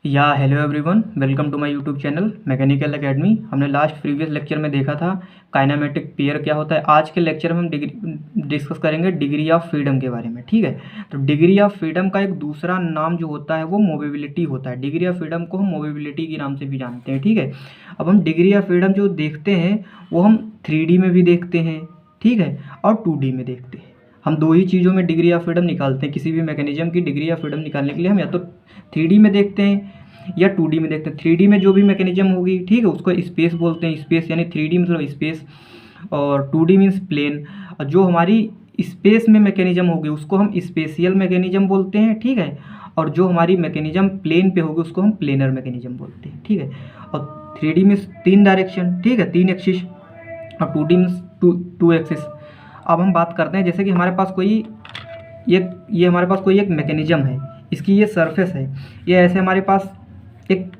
या hello everyone, welcome to my YouTube channel mechanical academy. हमने last previous lecture में देखा था काइनेमेटिक पेयर क्या होता है। आज के लेक्चर में हम डिस्कस करेंगे डिग्री ऑफ फ्रीडम के बारे में। ठीक है, तो डिग्री ऑफ फ्रीडम का एक दूसरा नाम जो होता है वो मोबिलिटी होता है। डिग्री ऑफ फ्रीडम को हम मोबिलिटी के नाम से भी जानते हैं। ठीक है, अब हम डिग्री ऑफ फ्रीडम जो देखते हैं वो हम 3D में भी देखते हैं, ठीक है, और 2D में देखते हैं। हम दो ही चीज़ों में डिग्री ऑफ फ्रीडम निकालते हैं। किसी भी मैकेनिज्म की डिग्री ऑफ फ्रीडम निकालने के लिए हम या तो 3D में देखते हैं या 2D में देखते हैं। 3D में जो भी मैकेनिज्म होगी, ठीक है, उसको स्पेस बोलते हैं। स्पेस यानी 3D मतलब स्पेस, और 2D मीन्स प्लेन। और जो हमारी स्पेस में मैकेनिज्म होगी उसको हम स्पेशियल मैकेनिज्म बोलते हैं, ठीक है, और जो हमारी मैकेनिज्म प्लेन पे होगी उसको हम प्लेनर मैकेनिज्म बोलते हैं, ठीक है। और 3D में 3 डायरेक्शन, ठीक है, 3 एक्सिस, और 2D में 2 एक्सिस। अब हम बात करते हैं, जैसे कि हमारे पास कोई ये हमारे पास कोई एक मैकेनिज्म है, इसकी ये सरफेस है, ये ऐसे हमारे पास एक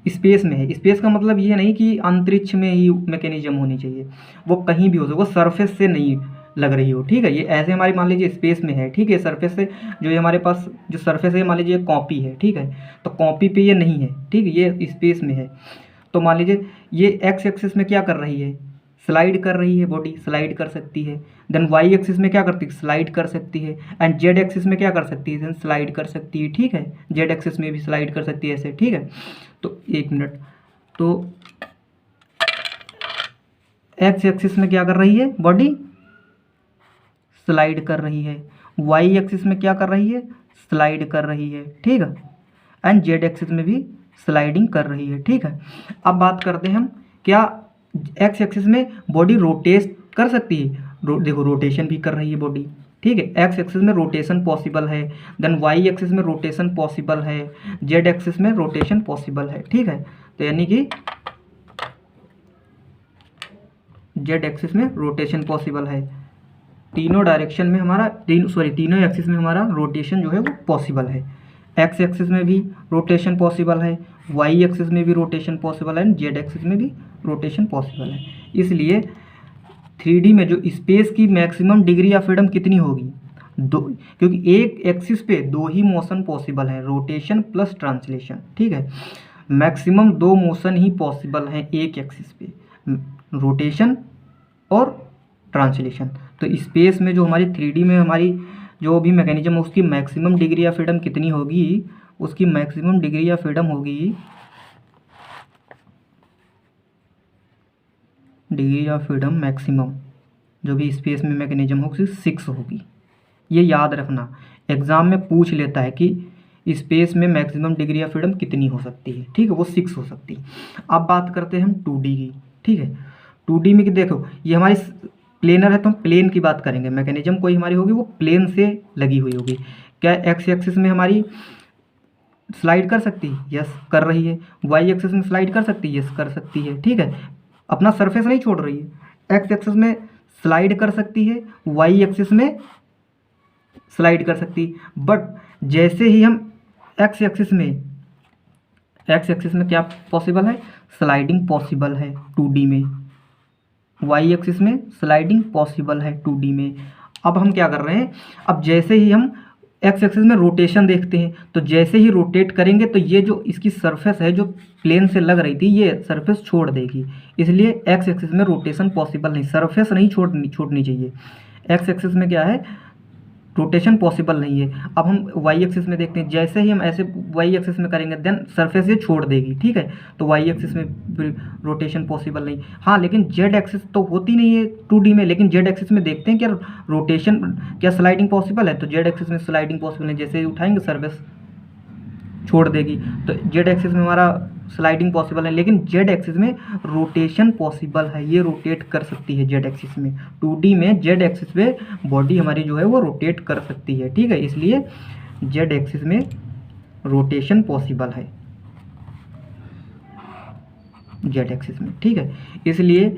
स्पेस में है। स्पेस का मतलब ये नहीं कि अंतरिक्ष में ही मैकेनिज्म होनी चाहिए, वो कहीं भी हो सकता, वो सरफेस से नहीं लग रही हो, ठीक है। ये ऐसे हमारी मान लीजिए स्पेस में है, ठीक है, सरफेस से जो ये हमारे पास जो सरफेस है, मान लीजिए कॉपी है, ठीक है, तो कॉपी पे ये नहीं है, ठीक है, ये स्पेस में है। तो मान लीजिए ये एक्स एक्सिस में क्या कर रही है, स्लाइड कर रही है, बॉडी स्लाइड कर सकती है। देन वाई एक्सिस में क्या करती है, स्लाइड कर सकती है। एंड जेड एक्सिस में क्या कर सकती है, देन स्लाइड कर सकती है, ठीक है, जेड एक्सिस में भी स्लाइड कर सकती है ऐसे, ठीक है। तो एक मिनट, तो एक्स एक्सिस में क्या कर रही है, बॉडी स्लाइड कर रही है। वाई एक्सिस में क्या कर रही है, स्लाइड कर रही है, ठीक है। एंड जेड एक्सिस में भी स्लाइडिंग कर रही है, ठीक है। अब बात करते हैं हम, क्या एक्स एक्सिस में बॉडी रोटेट कर सकती है। देखो रोटेशन भी कर रही है बॉडी, ठीक है। एक्स एक्सिस में रोटेशन पॉसिबल है, देन वाई एक्सिस में रोटेशन पॉसिबल है, जेड एक्सिस में रोटेशन पॉसिबल है, ठीक है। तो यानी कि जेड एक्सिस में रोटेशन पॉसिबल है। तीनों डायरेक्शन में हमारा तीनों एक्सिस में हमारा रोटेशन जो है वो पॉसिबल है। एक्स एक्सिस में भी रोटेशन पॉसिबल है, वाई एक्सिस में भी रोटेशन पॉसिबल है, जेड एक्सिस में भी रोटेशन पॉसिबल है। इसलिए 3D में जो स्पेस की मैक्सिमम डिग्री ऑफ फ्रीडम कितनी होगी, दो, क्योंकि एक एक्सिस पे दो ही मोशन पॉसिबल है, रोटेशन प्लस ट्रांसलेशन, ठीक है। मैक्सिमम 2 मोशन ही पॉसिबल हैं एक एक्सिस पे, रोटेशन और ट्रांसलेशन। तो स्पेस में जो हमारी 3D में हमारी जो भी मैकेनिज्म है उसकी मैक्सिमम डिग्री ऑफ फ्रीडम कितनी होगी, उसकी मैक्सिमम डिग्री ऑफ फ्रीडम होगी, डिग्री ऑफ फ्रीडम मैक्सिमम जो भी स्पेस में मैकेनिज्म होगी 6 होगी। ये याद रखना, एग्ज़ाम में पूछ लेता है कि स्पेस में मैक्सिमम डिग्री ऑफ फ्रीडम कितनी हो सकती है, ठीक है, वो 6 हो सकती है। अब बात करते हैं हम 2D की, ठीक है। 2D में कि देखो ये हमारी प्लेनर है, तो हम प्लेन की बात करेंगे। मैकेनिज्म कोई हमारी होगी वो प्लेन से लगी हुई होगी। क्या एक्स एक्सिस में हमारी स्लाइड कर सकती है, यस कर रही है। वाई एक्सिस में स्लाइड कर सकती है, यस कर सकती है, ठीक है, अपना सरफेस नहीं छोड़ रही है। एक्स एक्सिस में स्लाइड कर सकती है, वाई एक्सिस में स्लाइड कर सकती है। बट जैसे ही हम एक्स एक्सिस में क्या पॉसिबल है, स्लाइडिंग पॉसिबल है 2D में, वाई एक्सिस में स्लाइडिंग पॉसिबल है 2D में। अब हम क्या कर रहे हैं, अब जैसे ही हम एक्स एक्सिस में रोटेशन देखते हैं, तो जैसे ही रोटेट करेंगे तो ये जो इसकी सरफेस है जो प्लेन से लग रही थी ये सरफेस छोड़ देगी। इसलिए एक्स एक्सिस में रोटेशन पॉसिबल नहीं, सरफेस नहीं छोड़नी चाहिए। एक्स एक्सिस में क्या है, रोटेशन पॉसिबल नहीं है। अब हम वाई एक्सिस में देखते हैं, जैसे ही हम ऐसे वाई एक्सिस में करेंगे देन सरफेस ये छोड़ देगी, ठीक है, तो वाई एक्सिस में रोटेशन पॉसिबल नहीं। हाँ, लेकिन जेड एक्सिस तो होती नहीं है 2D में, लेकिन जेड एक्सिस में देखते हैं क्या रोटेशन, क्या स्लाइडिंग पॉसिबल है, तो जेड एक्सिस में स्लाइडिंग पॉसिबल है। जैसे ही उठाएंगे सरफेस छोड़ देगी, तो जेड एक्सिस में हमारा स्लाइडिंग पॉसिबल है, लेकिन जेड एक्सिस में रोटेशन पॉसिबल है, ये रोटेट कर सकती है जेड एक्सिस में। 2D में जेड एक्सिस पे बॉडी हमारी जो है वो रोटेट कर सकती है, ठीक है, इसलिए जेड एक्सिस में रोटेशन पॉसिबल है जेड एक्सिस में, ठीक है। इसलिए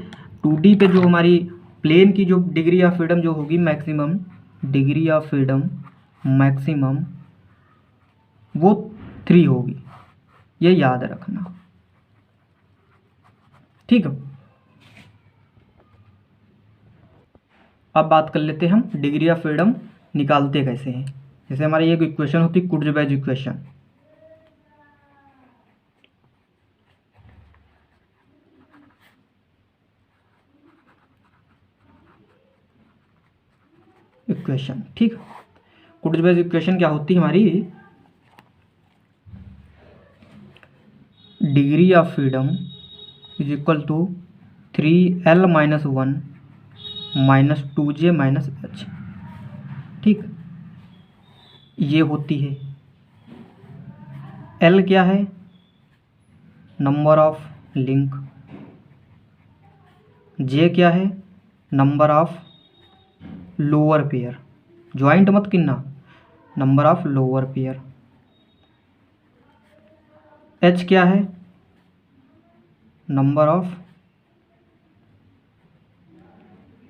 2D पे जो हमारी प्लेन की जो डिग्री ऑफ फ्रीडम जो होगी maximum, degree of freedom maximum वो 3 होगी, ये याद रखना, ठीक है। अब बात कर लेते हैं हम डिग्री ऑफ फ्रीडम निकालते कैसे हैं। जैसे हमारी एक इक्वेशन होती है कुर्ज़बैच इक्वेशन, इक्वेशन। ठीक, कुटिज बेस्ड इक्वेशन क्या होती है हमारी, degree of freedom is equal to 3L - 1 - 2J - H। ठीक, ये होती है। L क्या है, नंबर ऑफ लिंक। J क्या है, number of lower pair, joint मत गिनना, number of lower pair. H क्या है, नंबर ऑफ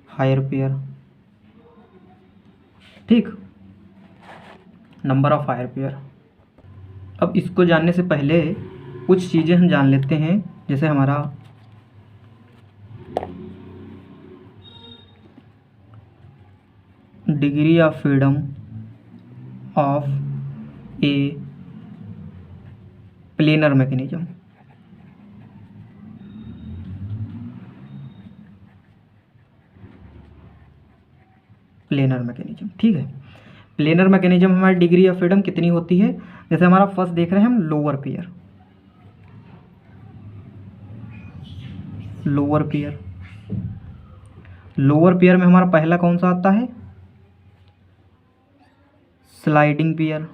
हायर पेयर। ठीक, नंबर ऑफ हायर पेयर। अब इसको जानने से पहले कुछ चीज़ें हम जान लेते हैं, जैसे हमारा degree of freedom of A planar mechanism. Planar mechanism, ठीक है। प्लेनर मैकेनिज्म हमारी डिग्री ऑफ फ्रीडम कितनी होती है, जैसे हमारा फर्स्ट देख रहे हैं हम lower pair. Lower pair, lower pair में हमारा पहला कौन सा आता है, sliding pair.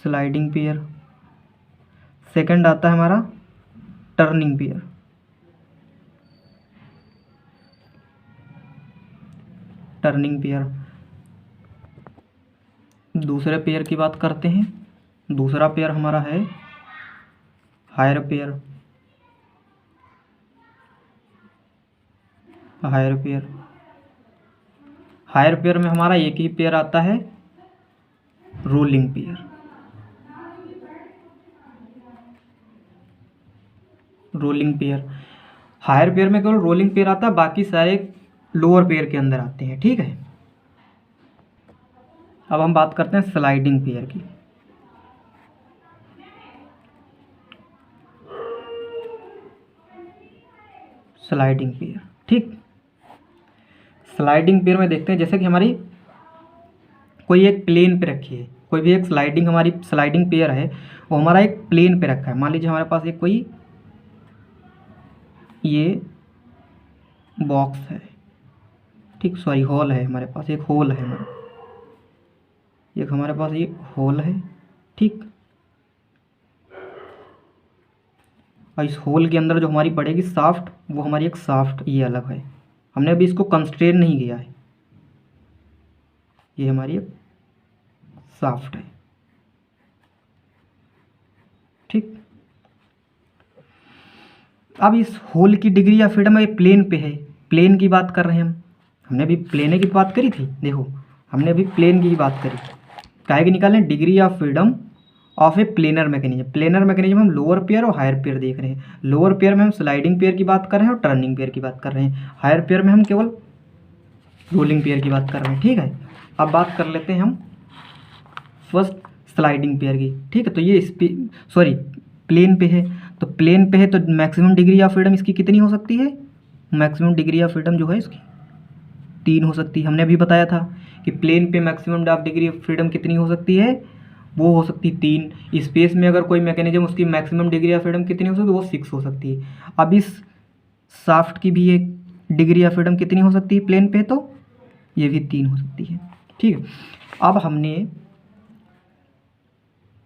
Sliding pair. Second आता है हमारा टर्निंग पेयर। Turning pair. दूसरे पेयर की बात करते हैं, दूसरा पेयर हमारा है higher pair. Higher pair, higher pair में हमारा एक ही पेयर आता है, rolling pair. Rolling pair, higher pair में केवल रोलिंग पेयर आता है, बाकी सारे लोअर पेयर के अंदर आते हैं। ठीक है, अब हम बात करते हैं स्लाइडिंग पेयर की। स्लाइडिंग पेयर, ठीक। स्लाइडिंग पेयर में देखते हैं, जैसे कि हमारी कोई एक प्लेन पे रखी है, कोई भी एक स्लाइडिंग हमारी स्लाइडिंग पेयर है, वो हमारा एक प्लेन पे रखा है। मान लीजिए हमारे पास एक कोई ये बॉक्स है, ठीक, सॉरी होल है, हमारे पास एक होल है, एक हमारे पास ये होल है। ठीक, और इस होल के अंदर जो हमारी पड़ेगी शाफ्ट, वो हमारी एक शाफ्ट ये अलग है, हमने अभी इसको कंस्ट्रेन नहीं किया है, ये हमारी एक शाफ्ट है। ठीक, अब इस होल की डिग्री ऑफ फ्रीडम ये प्लेन पे है, प्लेन की बात कर रहे हैं हम, हमने अभी प्लेन की बात करी थी, देखो हमने अभी प्लेन की ही बात करी। काहे की निकालें, degree of freedom of A planar mechanism. Planar mechanism हम लोअर पेयर और हायर पेयर देख रहे हैं। लोअर पेयर में हम स्लाइडिंग पेयर की बात कर रहे हैं और टर्निंग पेयर की बात कर रहे हैं। हायर पेयर में हम केवल रोलिंग पेयर की बात कर रहे हैं। ठीक है, अब बात कर लेते हैं हम फर्स्ट स्लाइडिंग पेयर की। ठीक है, तो ये सॉरी प्लेन पे है, तो प्लेन पे है तो मैक्सिमम डिग्री ऑफ फ्रीडम इसकी कितनी हो सकती है, मैक्सिमम डिग्री ऑफ फ्रीडम जो है इसकी 3 हो सकती है। हमने अभी बताया था कि प्लेन पे maximum of degree of freedom कितनी हो सकती है, वो हो सकती है 3। स्पेस में अगर कोई मैकेनिज्म उसकी मैक्सिमम डिग्री ऑफ फ्रीडम कितनी हो सकती है, वो 6 हो सकती है। अब इस शाफ्ट की भी एक डिग्री ऑफ फ्रीडम कितनी हो सकती है प्लेन पे, तो ये भी 3 हो सकती है। ठीक है, अब हमने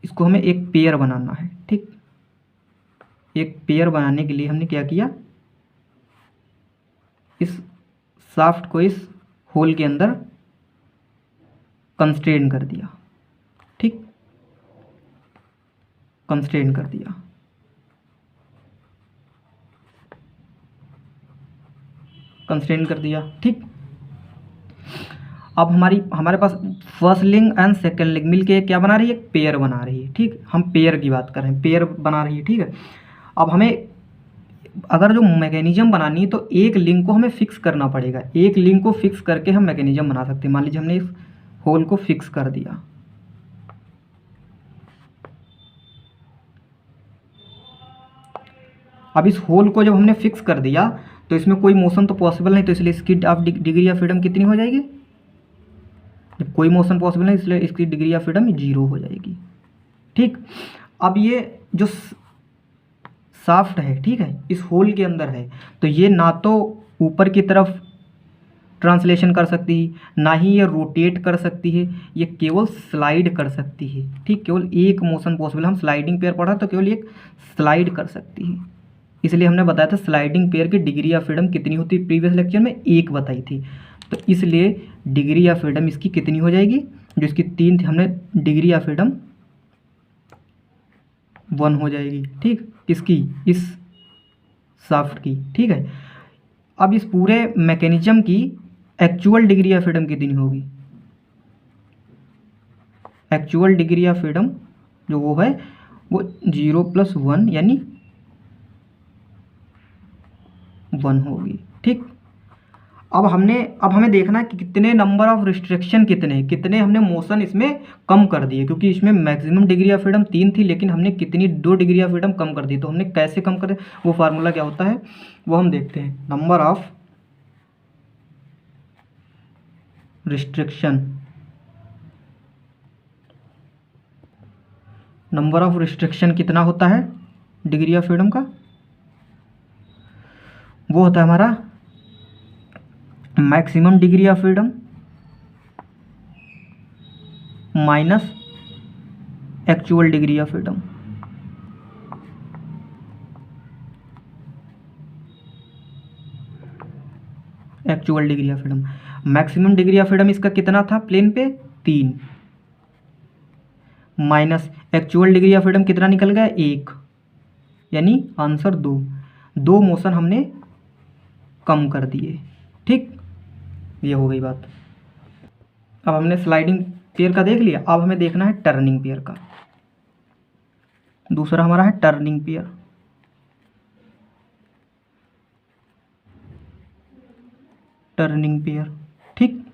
इसको हमें एक पेयर बनाना है। ठीक, एक पेयर बनाने के लिए हमने क्या किया, इस शाफ्ट को इस होल के अंदर कंस्ट्रेन कर दिया। ठीक, कंस्ट्रेन कर दिया। कंस्ट्रेन कर दिया। ठीक, अब हमारे पास first link and second link मिलके क्या बना रही है, एक पेयर बना रही है। ठीक, हम पेयर की बात कर रहे हैं, पेयर बना रही है। ठीक है, अब हमें अगर जो मैकेनिज्म बनानी है तो एक लिंक को हमें फिक्स करना पड़ेगा। एक लिंक को फिक्स करके हम मैकेनिज्म बना सकते हैं। मान लीजिए हमने इस होल को फिक्स कर दिया, अब इस होल को जब हमने फिक्स कर दिया तो तो इसमें कोई मोशन तो पॉसिबल नहीं, तो इसलिए इसकी डिग्री ऑफ फ्रीडम कितनी हो जाएगी? जब कोई मोशन पॉसिबल नहीं इसलिए इसकी डिग्री ऑफ फ्रीडम 0 हो जाएगी। ठीक, अब ये जो शाफ्ट है, ठीक है, इस होल के अंदर है, तो ये ना तो ऊपर की तरफ ट्रांसलेशन कर सकती है, ना ही ये रोटेट कर सकती है, ये केवल स्लाइड कर सकती है। ठीक, केवल एक मोशन पॉसिबल, हम स्लाइडिंग पेयर पढ़ा तो केवल एक स्लाइड कर सकती है, इसलिए हमने बताया था स्लाइडिंग पेयर की डिग्री ऑफ फ्रीडम कितनी होती है, प्रीवियस लेक्चर में 1 बताई थी। तो इसलिए डिग्री ऑफ फ्रीडम इसकी कितनी हो जाएगी, जो इसकी 3 थी, हमने डिग्री ऑफ फ्रीडम 1 हो जाएगी। ठीक, किसकी? इस शाफ्ट की। ठीक है, अब इस पूरे मैकेनिज्म की एक्चुअल डिग्री ऑफ फ्रीडम कितनी होगी? एक्चुअल डिग्री ऑफ फ्रीडम जो वो है वो 0 + 1 यानी 1 होगी। ठीक, अब हमें देखना है कि कितने नंबर ऑफ रिस्ट्रिक्शन कितने हमने मोशन इसमें कम कर दिए, क्योंकि इसमें मैक्सिमम डिग्री ऑफ फ्रीडम 3 थी, लेकिन हमने कितनी 2 डिग्री ऑफ फ्रीडम कम कर दी। तो हमने कैसे कम करे, वो फार्मूला क्या होता है वो हम देखते हैं। Number of restriction, number of restriction कितना होता है डिग्री ऑफ फ्रीडम का? वो होता है हमारा maximum degree of freedom minus actual degree of freedom. Actual degree of freedom, maximum degree of freedom इसका कितना था प्लेन पे? 3, minus actual degree of freedom कितना निकल गया? 1, यानी आंसर 2। 2 मोशन हमने कम कर दिए। ठीक, ये हो गई बात। अब हमने स्लाइडिंग पेयर का देख लिया, अब हमें देखना है टर्निंग पेयर का। दूसरा हमारा है टर्निंग पेयर। टर्निंग पेयर, ठीक,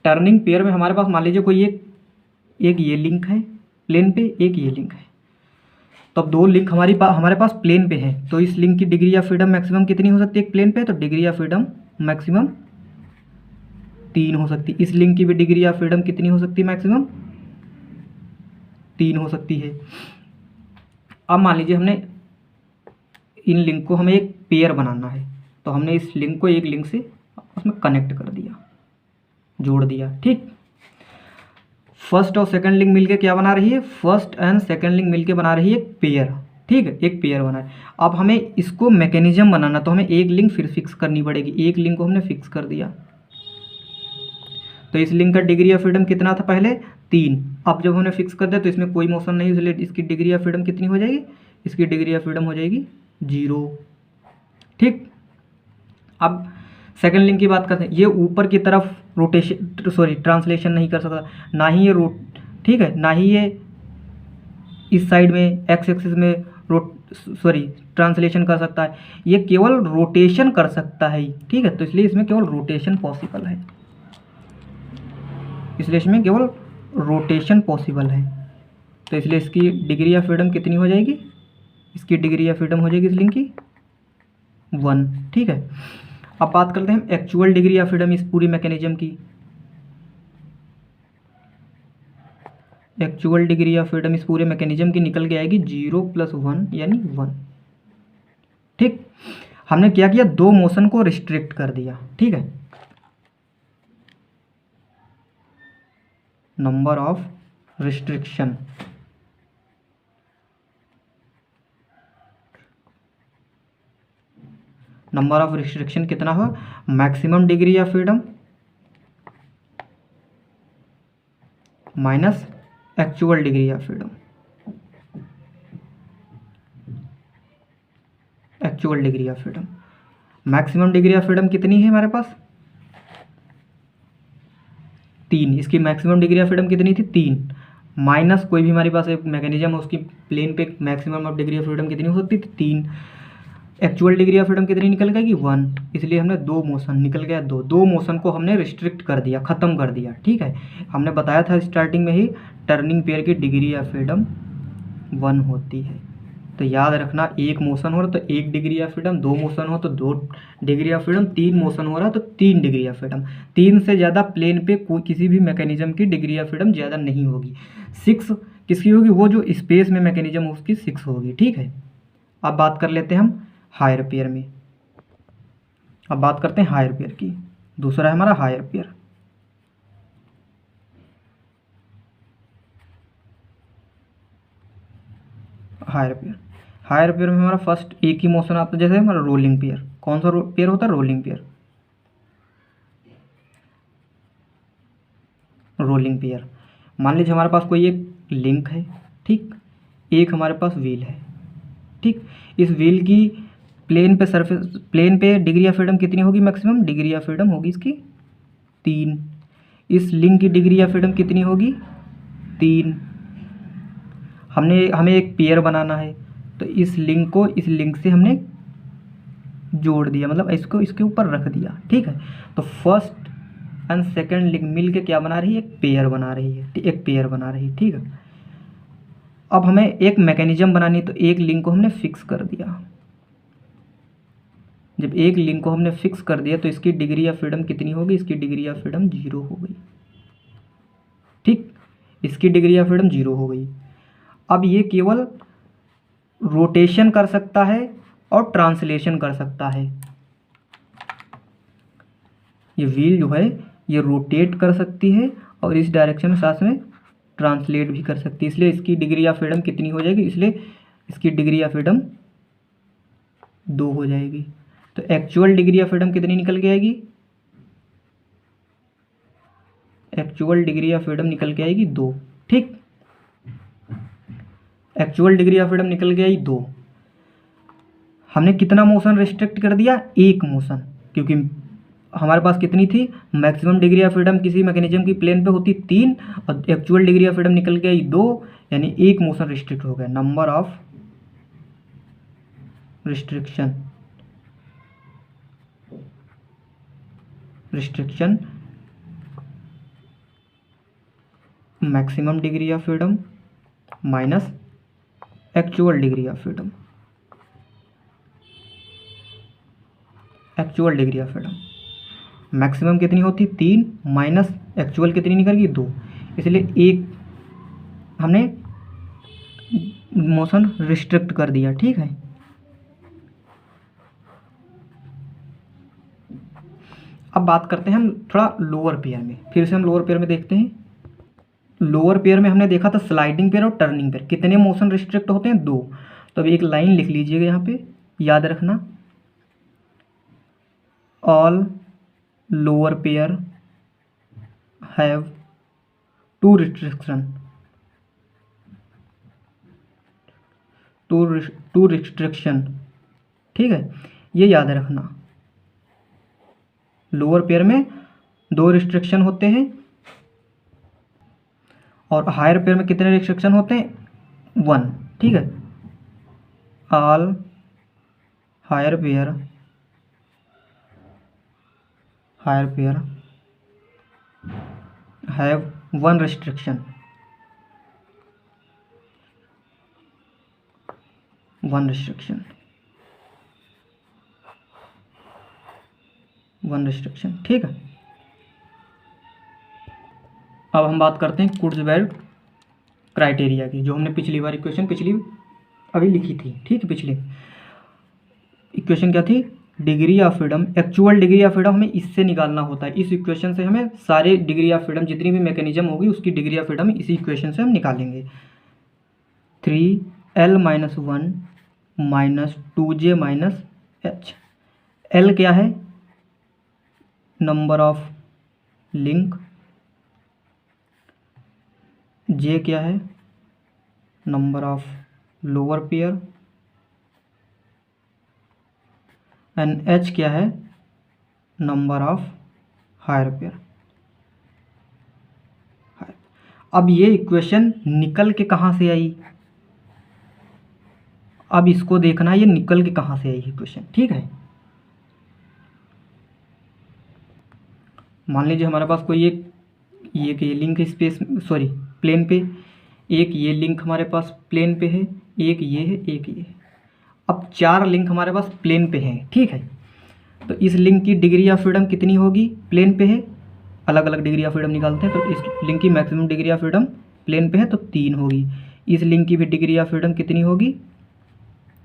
टर्निंग पेयर में हमारे पास मान लीजिए कोई एक ये लिंक है प्लेन पे, एक ये लिंक है, तो अब 2 लिंक हमारे पास प्लेन पे है, तो इस लिंक की डिग्री ऑफ फ्रीडम मैक्सिमम कितनी हो सकती है? एक प्लेन पे तो डिग्री ऑफ फ्रीडम मैक्सिमम 3 हो सकती है। इस लिंक की भी डिग्री ऑफ फ्रीडम कितनी हो सकती है? मैक्सिमम 3 हो सकती है। अब मान लीजिए हमने इन लिंक को हमें एक पेयर बनाना है, तो हमने इस लिंक को एक लिंक से उसमें कनेक्ट कर दिया, जोड़ दिया। ठीक, फर्स्ट और सेकंड लिंक मिलके क्या बना रही है? फर्स्ट एंड सेकंड लिंक मिलके बना रही है एक पेयर। ठीक है, एक पेयर बना है। अब हमें इसको मैकेनिज्म बनाना, तो हमें एक लिंक फिर फिक्स करनी पड़ेगी। एक लिंक को हमने फिक्स कर दिया, तो इस लिंक का डिग्री ऑफ फ्रीडम कितना था पहले? 3। अब जब हमने फिक्स कर दिया तो इसमें कोई मोशन नहीं, इसलिए इसकी डिग्री ऑफ फ्रीडम कितनी हो जाएगी? इसकी डिग्री ऑफ फ्रीडम हो जाएगी 0। ठीक, अब सेकंड लिंक की बात करते हैं। ये ऊपर की तरफ ट्रांसलेशन नहीं कर सकता, ना ही ये ठीक है, ना ही ये इस साइड में एक्स एक्सिस में ट्रांसलेशन कर सकता है, ये केवल रोटेशन कर सकता है। ठीक है, तो इसलिए इसमें केवल रोटेशन पॉसिबल है, इसलिए इसमें केवल रोटेशन पॉसिबल है। तो इसलिए इसकी डिग्री ऑफ फ्रीडम कितनी हो जाएगी? इसकी डिग्री ऑफ फ्रीडम हो जाएगी इस लिंक की 1। ठीक है, अब बात करते हैं एक्चुअल डिग्री ऑफ फ्रीडम इस पूरी मैकेनिज्म की। एक्चुअल डिग्री ऑफ फ्रीडम इस पूरे मैकेनिज्म की निकल के आएगी 0 + 1 यानी 1। ठीक, हमने क्या किया? 2 मोशन को रिस्ट्रिक्ट कर दिया। ठीक है, number of restriction, number of restriction कितना हो? Maximum degree of freedom minus actual degree of freedom. Actual degree of freedom, maximum degree of freedom कितनी है हमारे पास? 3। इसकी मैक्सिमम डिग्री ऑफ फ्रीडम कितनी थी? 3, माइनस कोई भी हमारे पास एक मैकेनिज्म है उसकी प्लेन पे maximum of degree of freedom कितनी हो सकती थी? 3। एक्चुअल डिग्री ऑफ फ्रीडम कितनी निकल गई? 1। इसलिए हमने 2 मोशन निकल गया, 2 मोशन को हमने रिस्ट्रिक्ट कर दिया, ख़त्म कर दिया। ठीक है, हमने बताया था स्टार्टिंग में ही टर्निंग पेयर की डिग्री ऑफ फ्रीडम 1 होती है। तो याद रखना, एक मोशन हो रहा तो 1 डिग्री ऑफ फ्रीडम, 2 मोशन हो तो 2 डिग्री ऑफ फ्रीडम, 3 मोशन हो रहा तो 3 डिग्री ऑफ फ्रीडम। 3 से ज़्यादा प्लेन पे कोई किसी भी मैकेनिज्म की डिग्री ऑफ फ्रीडम ज़्यादा नहीं होगी। 6 किसकी होगी? वो जो स्पेस में मैकेनिज्म उसकी 6 होगी। ठीक है, अब बात कर लेते हैं हम हायर पेयर में। अब बात करते हैं हायर पेयर की। दूसरा है हमारा higher pair. Higher pair, higher pair में हमारा फर्स्ट एक ही मोशन आता है, जैसे हमारा रोलिंग पेयर। कौन सा पेयर होता है? Rolling pair. रोलिंग पेयर, मान लीजिए हमारे पास कोई एक लिंक है, ठीक, एक हमारे पास व्हील है, ठीक। इस व्हील की प्लेन पे डिग्री ऑफ फ्रीडम कितनी होगी? मैक्सिमम डिग्री ऑफ फ्रीडम होगी इसकी 3। इस लिंक की डिग्री ऑफ फ्रीडम कितनी होगी? 3। हमें एक पेयर बनाना है, तो इस लिंक को इस लिंक से हमने जोड़ दिया, मतलब इसको इसके ऊपर रख दिया, ठीक है। तो फर्स्ट एंड सेकंड लिंक मिल के क्या बना रही है? एक पेयर बना रही है, एक पेयर बना रही है, ठीक है। अब हमें एक मैकेनिज्म बनानी, तो एक लिंक को हमने फिक्स कर दिया। जब एक लिंक को हमने फिक्स कर दिया तो इसकी डिग्री ऑफ फ्रीडम कितनी होगी? इसकी डिग्री ऑफ फ्रीडम 0 हो गई, ठीक। इसकी डिग्री ऑफ फ्रीडम 0 हो गई। अब ये केवल रोटेशन कर सकता है और ट्रांसलेशन कर सकता है। ये व्हील जो है ये रोटेट कर सकती है और इस डायरेक्शन में साथ में ट्रांसलेट भी कर सकती है, इसलिए इसकी डिग्री ऑफ फ्रीडम कितनी हो जाएगी? इसलिए इसकी डिग्री ऑफ फ्रीडम 2 हो जाएगी। तो एक्चुअल डिग्री ऑफ फ्रीडम कितनी निकल के आएगी? एक्चुअल डिग्री ऑफ फ्रीडम निकल के आएगी 2, ठीक। एक्चुअल डिग्री ऑफ फ्रीडम निकल के आई 2। हमने कितना मोशन रिस्ट्रिक्ट कर दिया? एक मोशन, क्योंकि हमारे पास कितनी थी? मैक्सिमम डिग्री ऑफ फ्रीडम किसी मैकेनिज्म की प्लेन पे होती 3 और एक्चुअल डिग्री ऑफ फ्रीडम निकल के आई 2, यानी एक मोशन रिस्ट्रिक्ट हो गया। Number of restriction maximum degree of freedom minus actual degree of freedom. Actual degree of freedom maximum कितनी होती? 3 माइनस एक्चुअल कितनी निकल गई? 2, इसलिए एक हमने मोशन रिस्ट्रिक्ट कर दिया, ठीक है। अब बात करते हैं हम थोड़ा लोअर पेयर में। फिर से हम लोअर पेयर में देखते हैं। लोअर पेयर में हमने देखा था स्लाइडिंग पेयर और टर्निंग पेयर। कितने मोशन रिस्ट्रिक्ट होते हैं? 2। तो अब एक लाइन लिख लीजिएगा यहाँ पे, याद रखना, all lower pair have 2 restriction, 2 restriction, ठीक है। ये याद रखना, लोअर पेयर में 2 रिस्ट्रिक्शन होते हैं और हायर पेयर में कितने रिस्ट्रिक्शन होते हैं? 1, ठीक है। All higher pair have 1 restriction, 1 restriction, 1 restriction, ठीक है। अब हम बात करते हैं कुर्ज़वेल क्राइटेरिया की, जो हमने पिछली बार इक्वेशन अभी लिखी थी, ठीक है। पिछली इक्वेशन क्या थी? Degree of freedom, actual degree of freedom हमें इससे निकालना होता है। इस इक्वेशन से हमें सारे डिग्री ऑफ फ्रीडम जितनी भी मैकेनिज्म होगी उसकी डिग्री ऑफ फ्रीडम इसी इक्वेशन से हम निकालेंगे। 3l - 1 - 2j - h। l क्या है? Number of link. j क्या है? Number of lower pair. And h क्या है? Number of higher pair. अब ये इक्वेशन निकल के कहाँ से आई? अब इसको देखना है ये निकल के कहाँ से आई इक्वेशन, ठीक है। मान लीजिए हमारे पास कोई एक ये लिंक स्पेस प्लेन पे, एक ये लिंक हमारे पास प्लेन पे है, एक ये है, एक ये। अब 4 लिंक हमारे पास प्लेन पे हैं, ठीक है। तो इस लिंक की डिग्री ऑफ फ्रीडम कितनी होगी, प्लेन पे है, अलग अलग डिग्री ऑफ फ्रीडम निकालते हैं। तो इस लिंक की maximum degree of freedom plane पे है तो 3 होगी। इस लिंक की भी डिग्री ऑफ फ्रीडम कितनी होगी,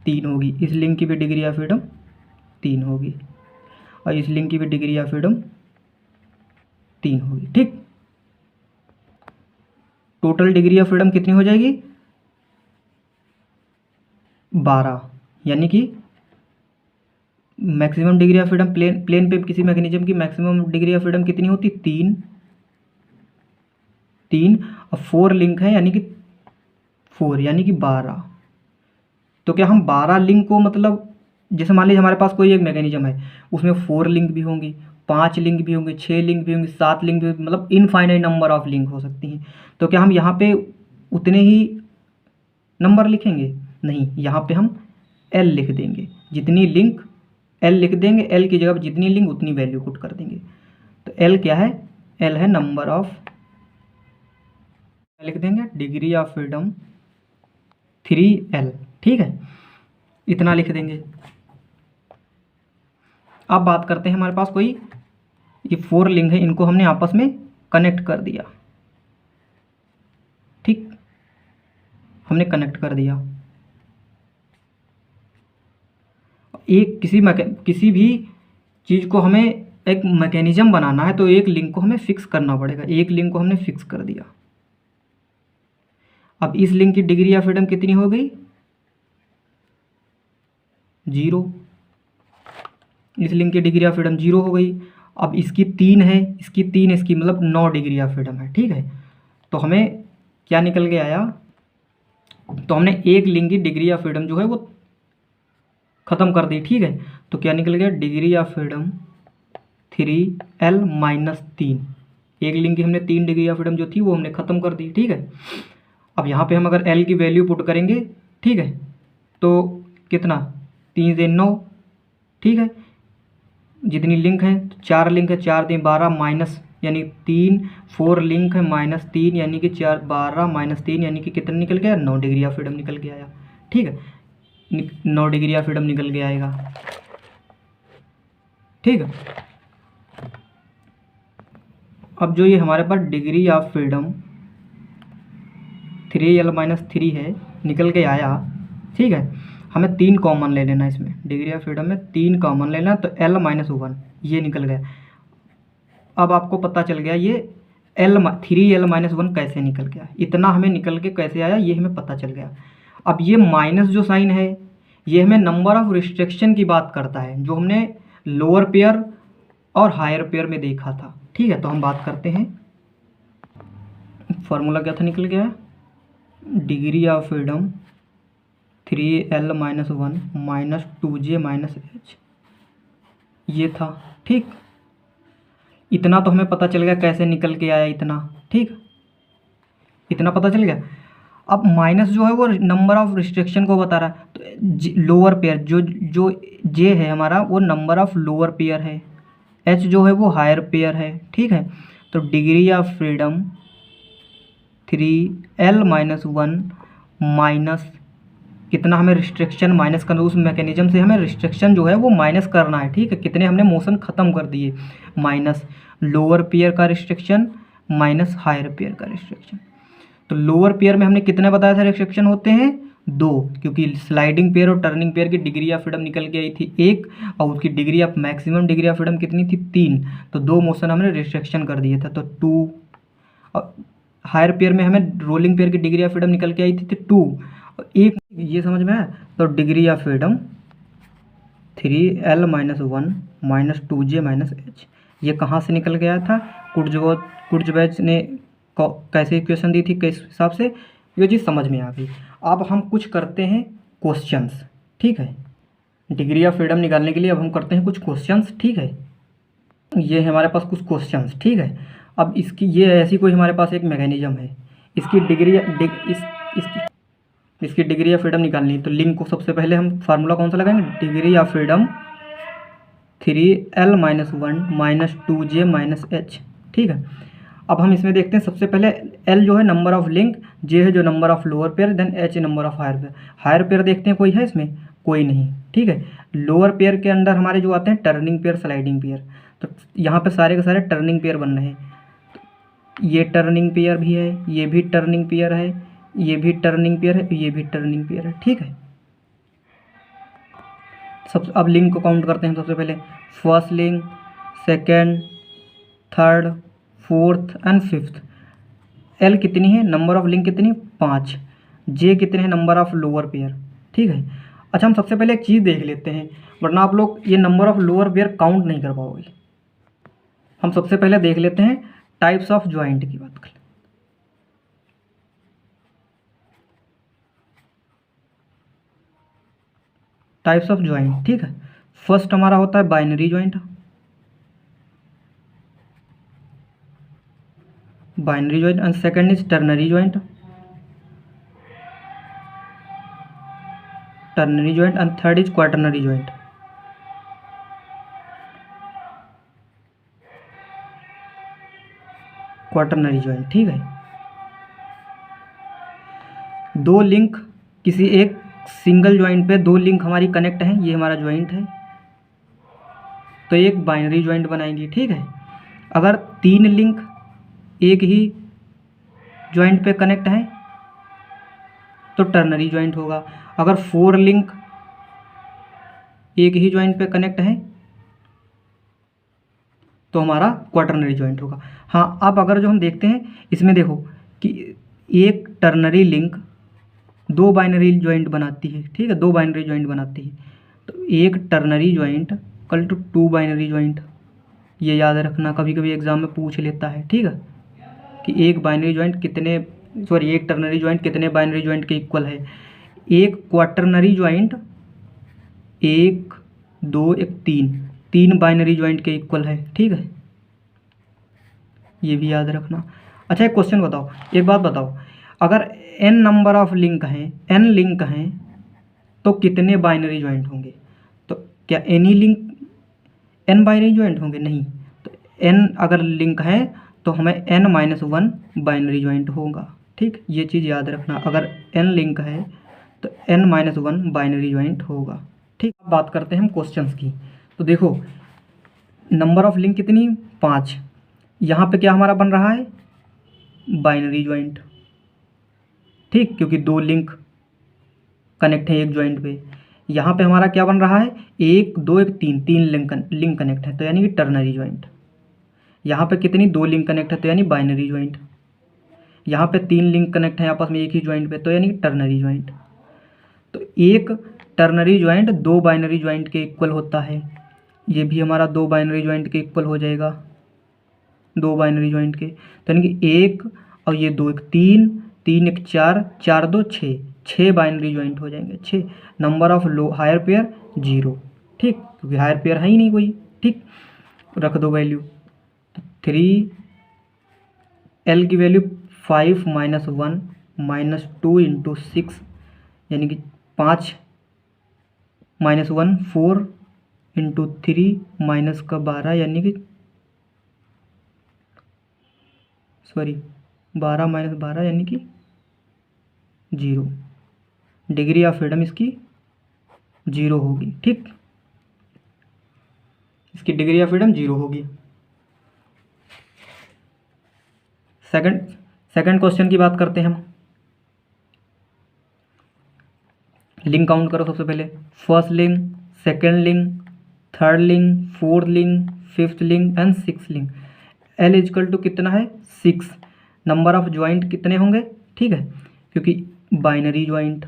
3 होगी। इस लिंक की भी डिग्री ऑफ फ्रीडम 3 होगी और इस लिंक की भी डिग्री ऑफ फ्रीडम 3 होगी, ठीक। टोटल डिग्री ऑफ फ्रीडम कितनी हो जाएगी, 12। यानी कि maximum degree of freedom plane पे किसी मैकेनिज्म की मैक्सिमम डिग्री ऑफ फ्रीडम कितनी होती, 3 और 4 लिंक है यानी कि 4 यानी कि 12। तो क्या हम 12 लिंक को, मतलब जैसे मान लीजिए हमारे पास कोई एक मैकेनिज्म है, उसमें 4 लिंक भी होंगी, 5 लिंक भी होंगे, 6 लिंक भी होंगे, 7 लिंक भी होंगे, मतलब इनफाइनाइट नंबर ऑफ लिंक हो सकती हैं। तो क्या हम यहाँ पे उतने ही नंबर लिखेंगे, नहीं, यहाँ पे हम एल लिख देंगे। जितनी लिंक एल लिख देंगे, एल की जगह पर जितनी लिंक उतनी वैल्यू पुट कर देंगे। तो एल क्या है, एल है नंबर ऑफ, लिख देंगे डिग्री ऑफ फ्रीडम 3L, ठीक है, इतना लिख देंगे। अब बात करते हैं, हमारे पास कोई ये 4 लिंक है, इनको हमने आपस में कनेक्ट कर दिया, ठीक, हमने कनेक्ट कर दिया। एक किसी भी चीज़ को हमें एक मैकेनिज्म बनाना है तो एक लिंक को हमें फिक्स करना पड़ेगा। एक लिंक को हमने फिक्स कर दिया। अब इस लिंक की डिग्री ऑफ फ्रीडम कितनी हो गई, 0। इस लिंक की डिग्री ऑफ फ्रीडम 0 हो गई। अब इसकी 3 है, इसकी 3, इसकी मतलब 9 डिग्री ऑफ फ्रीडम है, ठीक है। तो हमें क्या निकल के आया, तो हमने एक लिंक की डिग्री ऑफ फ्रीडम जो है वो ख़त्म कर दी, ठीक है। तो क्या निकल गया, डिग्री ऑफ फ्रीडम 3L-3। एक लिंक की हमने 3 डिग्री ऑफ फ्रीडम जो थी वो हमने ख़त्म कर दी, ठीक है। अब यहाँ पे हम अगर L की वैल्यू पुट करेंगे, ठीक है, तो कितना, 3 से 9, ठीक है। जितनी लिंक है, 4 लिंक है, 4 से 12 माइनस यानी 3, 4 लिंक है -3 यानी कि 4, 12 -3 यानी कि कितना निकल गया, 9 डिग्री ऑफ फ्रीडम निकल के आया, ठीक है। 9 डिग्री ऑफ फ्रीडम निकल के आएगा, ठीक है। अब जो ये हमारे पास डिग्री ऑफ फ्रीडम 3L-3 है, निकल के आया, ठीक है। हमें 3 कॉमन ले लेना, इसमें डिग्री ऑफ फ्रीडम में 3 कॉमन लेना, तो L-1 ये निकल गया। अब आपको पता चल गया ये 3L-1 कैसे निकल गया, इतना हमें निकल के कैसे आया ये हमें पता चल गया। अब ये माइनस जो साइन है ये हमें नंबर ऑफ रिस्ट्रिक्शन की बात करता है, जो हमने लोअर पेयर और हायर पेयर में देखा था, ठीक है। तो हम बात करते हैं, फॉर्मूला क्या था, निकल गया degree of freedom 3L-1 -2J-H, ये था, ठीक। इतना तो हमें पता चल गया कैसे निकल के आया, इतना, ठीक, इतना पता चल गया। अब माइनस जो है वो नंबर ऑफ रिस्ट्रिक्शन को बता रहा है, तो लोअर पेयर जो जे है हमारा वो नंबर ऑफ लोअर पेयर है, एच जो है वो हायर पेयर है, ठीक है। तो degree of freedom 3L-1 minus कितना हमें रिस्ट्रिक्शन माइनस करना, उस मैकेनिज्म से हमें रिस्ट्रिक्शन जो है वो माइनस करना है, ठीक है। कितने हमने मोशन ख़त्म कर दिए, माइनस लोअर पेयर का रिस्ट्रिक्शन माइनस हायर पेयर का रिस्ट्रिक्शन। तो लोअर पेयर में हमने कितने बताया था रिस्ट्रिक्शन होते हैं, 2, क्योंकि स्लाइडिंग पेयर और टर्निंग पेयर की डिग्री ऑफ फ्रीडम निकल के आई थी 1 और उसकी degree of maximum degree of freedom कितनी थी, 3। तो 2 मोशन हमने रिस्ट्रिक्शन कर दिए था, तो 2। और हायर पेयर में हमें रोलिंग पेयर की डिग्री ऑफ फ्रीडम निकल के आई थी 2 और 1, ये समझ में आया। तो degree of freedom 3L-1 -2J-H, ये कहाँ से निकल गया था, कुर्जबैच ने कैसे इक्वेशन दी थी, किस हिसाब से, ये चीज़ समझ में आ गई। अब हम कुछ करते हैं क्वेश्चंस, ठीक है। डिग्री ऑफ फ्रीडम निकालने के लिए अब हम करते हैं कुछ क्वेश्चंस, ठीक है। ये है हमारे पास कुछ क्वेश्चंस, ठीक है। अब इसकी ये ऐसी कोई हमारे पास एक मैकेनिज्म है, इसकी इसकी डिग्री ऑफ फ्रीडम निकालनी है। तो लिंक को सबसे पहले हम फार्मूला कौन सा लगाएंगे, degree of freedom 3L-1 -2J-H, ठीक है। अब हम इसमें देखते हैं सबसे पहले एल जो है नंबर ऑफ लिंक, जे है जो number of lower pair, then H number of higher pair. Higher pair देखते हैं कोई है इसमें, कोई नहीं, ठीक है। लोअर पेयर के अंदर हमारे जो आते हैं टर्निंग पेयर, स्लाइडिंग पेयर, तो यहाँ पे सारे के सारे टर्निंग पेयर बन रहे हैं। ये टर्निंग पेयर भी है, ये भी टर्निंग पेयर है, ये भी टर्निंग पेयर है, ये भी टर्निंग पेयर है, ठीक है। सब अब लिंक को काउंट करते हैं। सबसे पहले first link, second, third, fourth and fifth. L कितनी है, नंबर ऑफ लिंक कितनी, 5। जे कितने हैं, नंबर ऑफ लोअर पेयर, ठीक है। अच्छा हम सबसे पहले एक चीज़ देख लेते हैं, वरना आप लोग ये number of lower pair count नहीं कर पाओगे। हम सबसे पहले देख लेते हैं टाइप्स ऑफ ज्वाइंट की बात करें। टाइप्स ऑफ ज्वाइंट, ठीक है। फर्स्ट हमारा होता है binary joint. Binary joint and second is ternary joint. Ternary joint and third is quaternary joint. Quaternary joint, ठीक है। दो लिंक किसी एक सिंगल ज्वाइंट पे दो लिंक हमारी कनेक्ट हैं, ये हमारा ज्वाइंट है, तो एक बाइनरी ज्वाइंट बनाएंगी, ठीक है। अगर 3 लिंक एक ही ज्वाइंट पे कनेक्ट हैं तो टर्नरी ज्वाइंट होगा। अगर 4 लिंक एक ही ज्वाइंट पे कनेक्ट हैं तो हमारा क्वाटरनरी ज्वाइंट होगा। हाँ, अब अगर जो हम देखते हैं इसमें देखो कि एक टर्नरी लिंक 2 बाइनरी ज्वाइंट बनाती है, ठीक है, 2 बाइनरी ज्वाइंट बनाती है, तो एक टर्नरी ज्वाइंट कल टू 2 बाइनरी ज्वाइंट। ये याद रखना, कभी कभी एग्जाम में पूछ लेता है, ठीक है, कि एक बाइनरी ज्वाइंट कितने, सॉरी एक टर्नरी ज्वाइंट कितने बाइनरी ज्वाइंट के इक्वल है। एक क्वाटरनरी ज्वाइंट 1 2 1 3 बाइनरी ज्वाइंट के इक्वल है, ठीक है, ये भी याद रखना। अच्छा एक क्वेश्चन बताओ, एक बात बताओ, अगर n नंबर ऑफ लिंक हैं, n लिंक हैं, तो कितने बाइनरी ज्वाइंट होंगे? तो क्या any link n binary joint होंगे? नहीं, तो n अगर लिंक है तो हमें n-1 बाइनरी ज्वाइंट होगा, ठीक, ये चीज़ याद रखना। अगर n लिंक है तो n-1 बाइनरी ज्वाइंट होगा, ठीक। अब बात करते हैं हम क्वेश्चंस की। तो देखो नंबर ऑफ लिंक कितनी, 5। यहाँ पे क्या हमारा बन रहा है, बाइनरी ज्वाइंट, ठीक, क्योंकि 2 लिंक कनेक्ट है एक ज्वाइंट पे। यहाँ पे हमारा क्या बन रहा है, 1 2 1 3 लिंक कनेक्ट है, तो यानी कि टर्नरी ज्वाइंट। यहाँ पे कितनी, 2 लिंक कनेक्ट है, तो यानी बाइनरी ज्वाइंट। यहाँ पे 3 लिंक कनेक्ट है आपस में एक ही ज्वाइंट पे, तो यानी कि टर्नरी ज्वाइंट। तो एक टर्नरी ज्वाइंट 2 बाइनरी ज्वाइंट के इक्वल होता है, ये भी हमारा 2 बाइनरी ज्वाइंट के इक्वल हो जाएगा, 2 बाइनरी ज्वाइंट के, तो यानी कि 1 और ये 2 1 3 3 1 4 4 2 6 बाइनरी ज्वाइंट हो जाएंगे, 6। Number of low higher pair 0, ठीक, क्योंकि हायर पेयर है ही नहीं कोई, ठीक, रख दो वैल्यू। 3 एल की वैल्यू 5 -1 -2 इंटू 6, यानी कि 5 -1 4 इंटू 3 माइनस का 12, यानी कि सॉरी 12 - 12 यानी कि 0। डिग्री ऑफ फ्रीडम इसकी 0 होगी, ठीक, इसकी डिग्री ऑफ फ्रीडम 0 होगी। सेकंड क्वेश्चन की बात करते हैं हम। लिंक काउंट करो सबसे पहले, first link, second link, third link, fourth link, fifth link and six link. L equal to कितना है, 6। नंबर ऑफ ज्वाइंट कितने होंगे, ठीक है, क्योंकि binary joint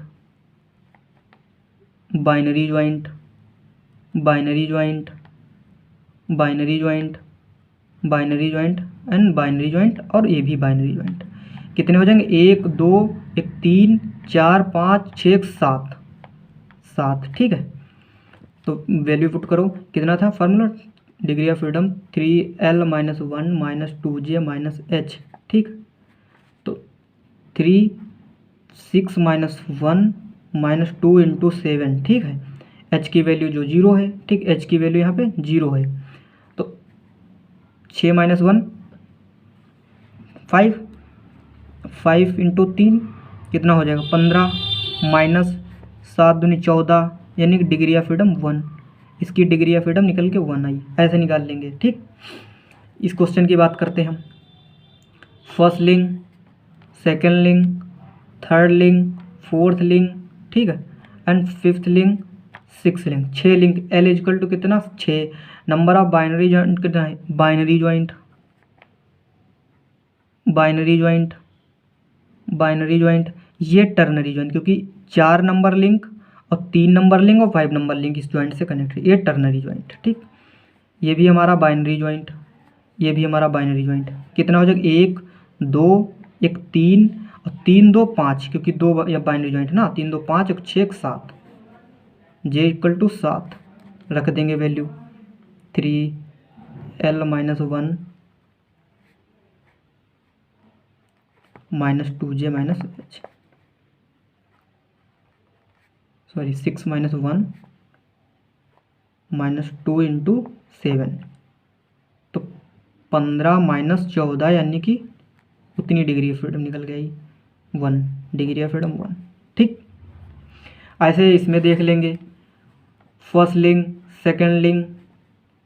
binary joint binary joint binary joint binary joint and binary joint, और ये भी बाइनरी ज्वाइंट। कितने हो जाएंगे, 1 2 1 3 4 5 6 7, ठीक है। तो वैल्यू पुट करो, कितना था formula, degree of freedom 3l - 1 - 2j - h, ठीक। तो 3 6 -1 -2 इंटू 7, ठीक है। h की वैल्यू जो 0 है, ठीक, h की वैल्यू यहाँ पे 0 है, तो 6 - 1 5, 5 इंटू 3 कितना हो जाएगा 15 माइनस 7 दूनी 14, यानी कि डिग्री ऑफ फ्रीडम 1। इसकी डिग्री ऑफ फ्रीडम निकल के 1 आई, ऐसे निकाल लेंगे। ठीक, इस क्वेश्चन की बात करते हैं हम। First link, second link, third link, fourth link, ठीक है, and fifth link, six link, 6 link. L equal to कितना 6। नंबर ऑफ बाइनरी जॉइंट कितना है, binary joint, binary joint, binary joint, ये टर्नरी जॉइंट, क्योंकि 4 नंबर लिंक और 3 number link और 5 number link इस जॉइंट से कनेक्ट है, ये टर्नरी जॉइंट। ठीक, ये भी हमारा बाइनरी जॉइंट, ये भी हमारा बाइनरी जॉइंट। कितना हो जाएगा 1 2 1 3 और 3 2 5, क्योंकि 2 या बाइनरी जॉइंट ना, 3 2 5 1 6 1 7, जे इक्वल टू 7 रख देंगे value. 3L -1 -2J -H, sorry 6 -1 -2 into 7, तो 15 -14, यानी कि उतनी डिग्री ऑफ फ्रीडम निकल गई 1, डिग्री ऑफ फ्रीडम 1। ठीक, ऐसे इसमें देख लेंगे। फर्स्ट लिंक, सेकेंड लिंक,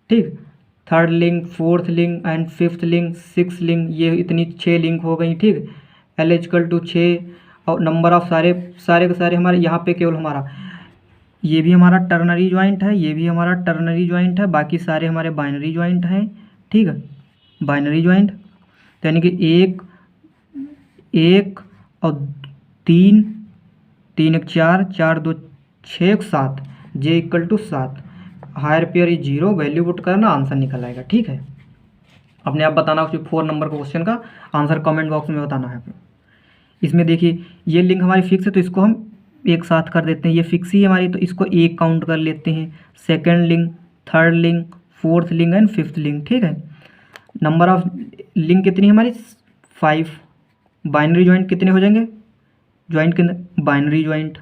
ठीक, third link, fourth link and fifth link, six link, ये इतनी 6 लिंक हो गई। ठीक, L इक्वल टू 6 और नंबर ऑफ सारे के सारे हमारे यहाँ पे केवल हमारा ये भी हमारा टर्नरी जॉइंट है, ये भी हमारा टर्नरी जॉइंट है, बाकी सारे हमारे बाइनरी जॉइंट हैं। ठीक है, बाइनरी जॉइंट, तो यानी कि 1 1 और 3 3 1 4 4 2 6 1 7, J equal to 7। Higher pair is 0, value put करना, आंसर निकल आएगा। ठीक है, अपने आप बताना 4 नंबर का क्वेश्चन का आंसर कमेंट बॉक्स में बताना है। इसमें देखिए ये लिंक हमारी फिक्स है, तो इसको हम एक साथ कर देते हैं, ये फिक्स ही हमारी, तो इसको एक काउंट कर लेते हैं। Second link, third link, fourth link and fifth link. ठीक है, नंबर ऑफ लिंक कितनी हमारी 5। बाइनरी जॉइंट कितने हो जाएंगे, जॉइंट के अंदर binary joint,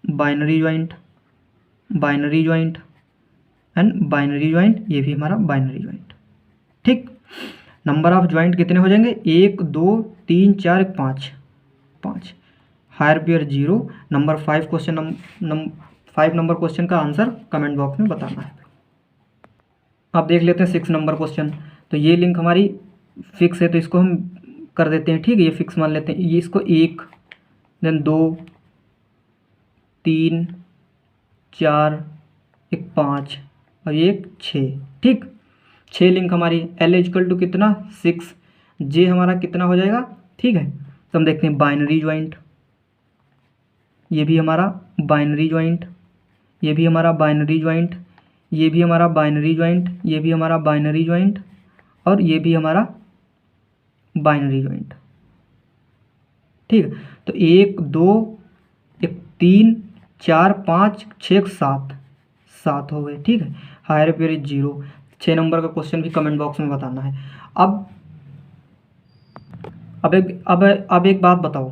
binary joint, binary joint and binary joint, ये भी हमारा बाइनरी जॉइंट। ठीक, नंबर ऑफ जॉइंट कितने हो जाएंगे 1 2 3 4 5 5, higher pair 0। Number 5 question 5 number question का आंसर कमेंट बॉक्स में बताना है। अब देख लेते हैं 6 नंबर क्वेश्चन। तो ये लिंक हमारी फिक्स है, तो इसको हम कर देते हैं। ठीक है, ये फिक्स मान लेते हैं, ये इसको 1 देन 2 3 4 1 5 और ये 6। ठीक, 6 लिंक हमारी। L इक्वल टू कितना 6, J हमारा कितना हो जाएगा। ठीक है, तो हम देखते हैं बाइनरी जॉइंट, ये भी हमारा बाइनरी जॉइंट, ये भी हमारा बाइनरी जॉइंट, ये भी हमारा बाइनरी जॉइंट, ये भी हमारा बाइनरी जॉइंट और ये भी हमारा बाइनरी जॉइंट। ठीक है, तो 1 2 1 3 4 5 6 7 7 हो गए। ठीक है, हायर पेयर इज 0। 6 नंबर का क्वेश्चन भी कमेंट बॉक्स में बताना है। अब एक बात बताओ,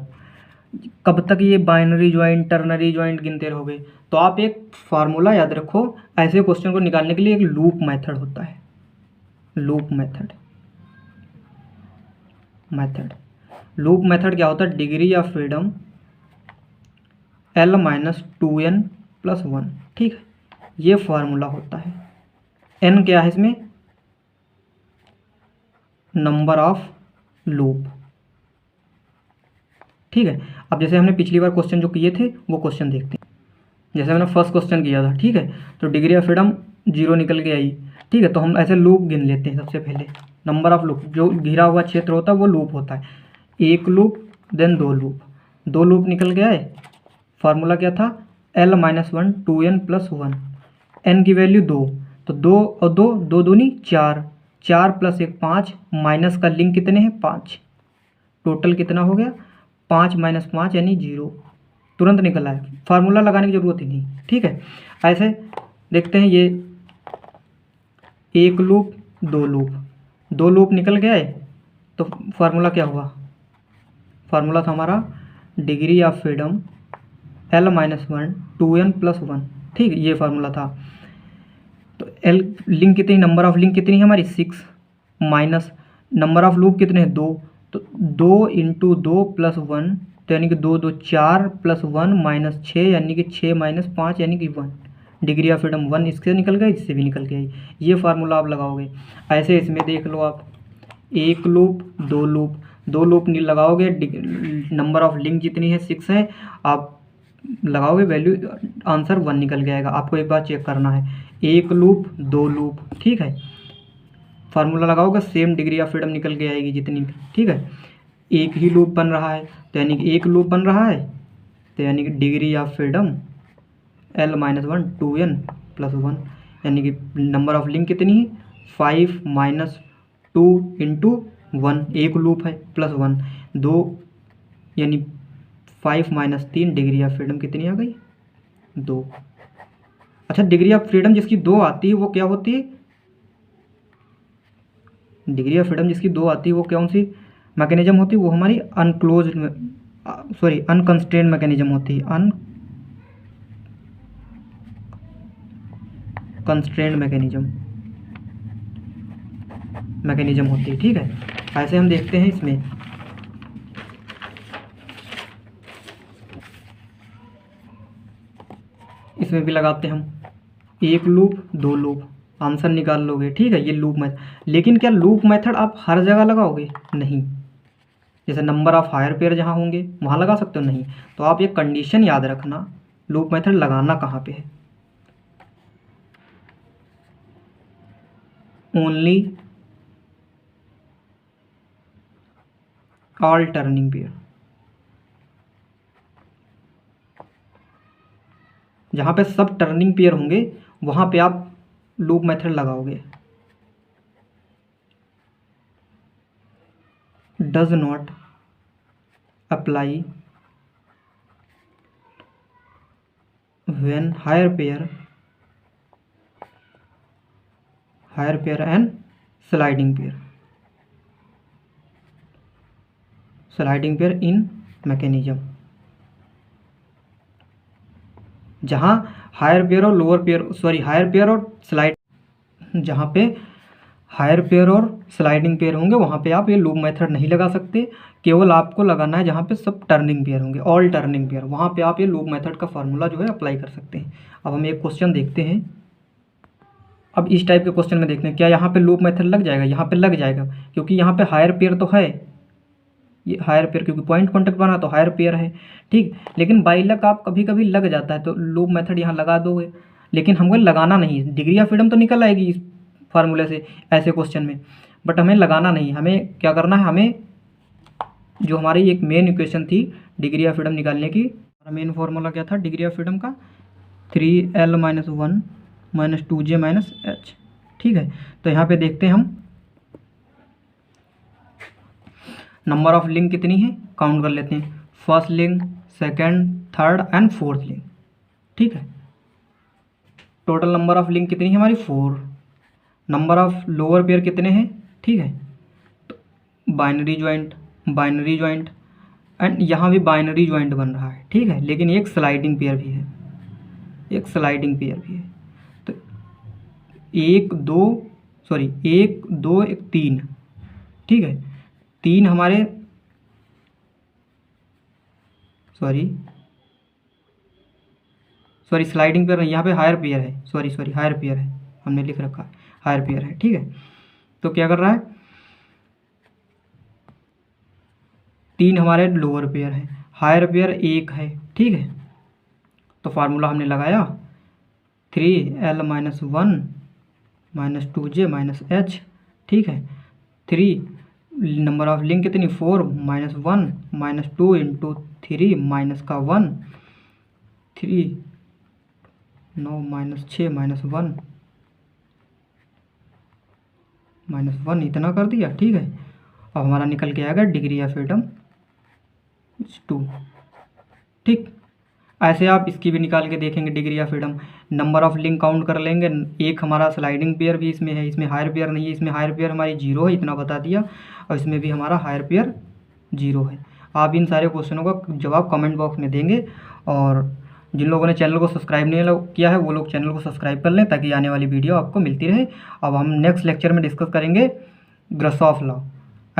कब तक ये बाइनरी जॉइंट टर्नरी जॉइंट गिनते रहोगे? तो आप एक फार्मूला याद रखो, ऐसे क्वेश्चन को निकालने के लिए एक लूप मेथड होता है। लूप मेथड, लूप मेथड क्या होता है, degree of freedom L -2n + 1। ठीक है, ये फार्मूला होता है। n क्या है इसमें, नंबर ऑफ लूप। ठीक है, अब जैसे हमने पिछली बार क्वेश्चन जो किए थे वो क्वेश्चन देखते हैं। जैसे मैंने फर्स्ट क्वेश्चन किया था, ठीक है, तो डिग्री ऑफ फ्रीडम 0 निकल के आई। ठीक है, तो हम ऐसे लूप गिन लेते हैं। सबसे पहले नंबर ऑफ लूप, जो घिरा हुआ क्षेत्र होता है वो लूप होता है। 1 लूप देन 2 लूप, 2 लूप निकल के आए। फार्मूला क्या था, L -1 2n + 1, n की वैल्यू 2, तो 2 और 2 2 दूनी 4, 4 + 1 5, माइनस का लिंक कितने हैं 5, टोटल कितना हो गया 5 - 5 यानी 0, तुरंत निकल आए, फार्मूला लगाने की ज़रूरत ही नहीं। ठीक है, ऐसे देखते हैं, ये 1 लूप 2 लूप, 2 लूप निकल गए, तो फार्मूला क्या हुआ, फार्मूला था हमारा degree of freedom L -1 2n + 1। ठीक है, ये फार्मूला था। तो L लिंक कितनी, नंबर ऑफ लिंक कितनी है हमारी 6, माइनस नंबर ऑफ लूप कितने हैं? 2, तो 2 इंटू 2 प्लस 1, तो यानी कि 2 2 4 प्लस 1 माइनस 6 यानी कि 6 माइनस 5 यानी कि 1। डिग्री ऑफ फ्रीडम 1 इससे निकल गया, इससे भी निकल गया। ये फार्मूला आप लगाओगे। ऐसे इसमें देख लो आप, एक लूप, दो लूप नहीं लगाओगे, नंबर ऑफ लिंक जितनी है 6 है, आप लगाओगे वैल्यू, आंसर 1 निकल जाएगा। आपको एक बार चेक करना है, एक लूप, दो लूप, ठीक है। फार्मूला लगाओगे सेम डिग्री ऑफ फ्रीडम निकल के आएगी जितनी भी, ठीक है। एक ही लूप बन रहा है, तो यानी कि एक लूप बन रहा है, तो यानी कि degree of freedom L minus 1 2n plus 1, यानी कि नंबर ऑफ लिंक कितनी है? 5 माइनस 2 इंटू 1, एक लूप है, प्लस 1, 2 यानी 5 माइनस 3, डिग्री ऑफ फ्रीडम कितनी आ गई? 2। अच्छा, डिग्री ऑफ फ्रीडम जिसकी 2 आती है वो क्या होती है? डिग्री ऑफ फ्रीडम जिसकी 2 आती है वो कौन सी मैकेनिज्म होती है? वो हमारी अनक्लोज्ड अनकंस्ट्रेंड मैकेनिज्म होती है, अनकंस्ट्रेंड मैकेनिज्म होती है, ठीक है। ऐसे हम देखते हैं इसमें भी लगाते हैं हम, एक लूप, दो लूप, आंसर निकाल लोगे, ठीक है। ये लूप मेथड, लेकिन क्या लूप मेथड आप हर जगह लगाओगे? नहीं। जैसे नंबर ऑफ हायर पेयर जहाँ होंगे वहाँ लगा सकते हो? नहीं। तो आप ये कंडीशन याद रखना, लूप मेथड लगाना कहाँ पे है? ओनली ऑल टर्निंग पेयर, जहाँ पे सब टर्निंग पेयर होंगे वहाँ पे आप लूप मेथड लगाओगे। Does not apply when higher pair and sliding pair in mechanism. जहाँ हायर पेयर और लोअर पेयर, हायर पेयर और स्लाइड, जहाँ पे हायर पेयर और स्लाइडिंग पेयर होंगे वहाँ पे आप ये लूप मेथड नहीं लगा सकते। केवल आपको लगाना है जहाँ पे सब टर्निंग पेयर होंगे, ऑल टर्निंग पेयर, वहाँ पे आप ये लूप मेथड का फार्मूला जो है अप्लाई कर सकते हैं। अब हम एक क्वेश्चन देखते हैं। अब इस टाइप के क्वेश्चन में देखते हैं क्या यहाँ पे लूप मेथड लग जाएगा? यहाँ पे लग जाएगा, क्योंकि यहाँ पे हायर पेयर तो है, ये हायर पेयर, क्योंकि पॉइंट कॉन्टेक्ट बना तो हायर पेयर है, ठीक। लेकिन बाई लक आप कभी कभी लग जाता है तो लूप मेथड यहाँ लगा दोगे, लेकिन हमको लगाना नहीं है। डिग्री ऑफ फ्रीडम तो निकल आएगी इस फार्मूले से ऐसे क्वेश्चन में, बट हमें लगाना नहीं। हमें क्या करना है, हमें जो हमारी एक मेन इक्वेशन थी डिग्री ऑफ फ्रीडम निकालने की, मेन फार्मूला क्या था डिग्री ऑफ फ्रीडम का? 3l minus 1 minus 2j minus h, ठीक है। तो यहाँ पे देखते हैं हम नंबर ऑफ लिंक कितनी है, काउंट कर लेते हैं। First link, second, third and fourth link, ठीक है। टोटल नंबर ऑफ लिंक कितनी है हमारी? 4। नंबर ऑफ लोअर पेयर कितने हैं, ठीक है। तो बाइनरी ज्वाइंट एंड यहाँ भी बाइनरी ज्वाइंट बन रहा है, ठीक है। लेकिन एक स्लाइडिंग पेयर भी है, तो 1 2 1 3, ठीक है। 3 हमारे स्लाइडिंग पेयर नहीं, यहाँ पे हायर पेयर है, हायर पेयर है, हमने लिख रखा है हायर पेयर है, ठीक है। तो क्या कर रहा है, 3 हमारे लोअर पेयर है, हायर पेयर 1 है, ठीक है। तो फार्मूला हमने लगाया 3l minus 1 minus 2j minus h, ठीक है। 3 नंबर ऑफ लिंक कितनी? 4 माइनस 1 माइनस 2 इंटू 3 माइनस का 1, 3 9 माइनस 6 माइनस 1 इतना कर दिया, ठीक है। अब हमारा निकल के आएगा डिग्री ऑफ फ्रीडम 2, ठीक। ऐसे आप इसकी भी निकाल के देखेंगे degree of freedom. Number of link count कर लेंगे, एक हमारा स्लाइडिंग पेयर भी इसमें है, इसमें हायर पेयर नहीं है, इसमें हायर पेयर हमारी 0 है, इतना बता दिया, और इसमें भी हमारा हायर पेयर 0 है। आप इन सारे क्वेश्चनों का जवाब कमेंट बॉक्स में देंगे, और जिन लोगों ने चैनल को सब्सक्राइब नहीं किया है वो लोग चैनल को सब्सक्राइब कर लें ताकि आने वाली वीडियो आपको मिलती रहे। अब हम नेक्स्ट लेक्चर में डिस्कस करेंगे Grashof law.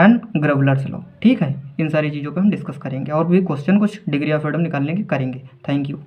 And Gruebler's law. ठीक है, इन सारी चीज़ों पे हम डिस्कस करेंगे और भी क्वेश्चन कुछ डिग्री ऑफ फ्रीडम निकालने के करेंगे। Thank you.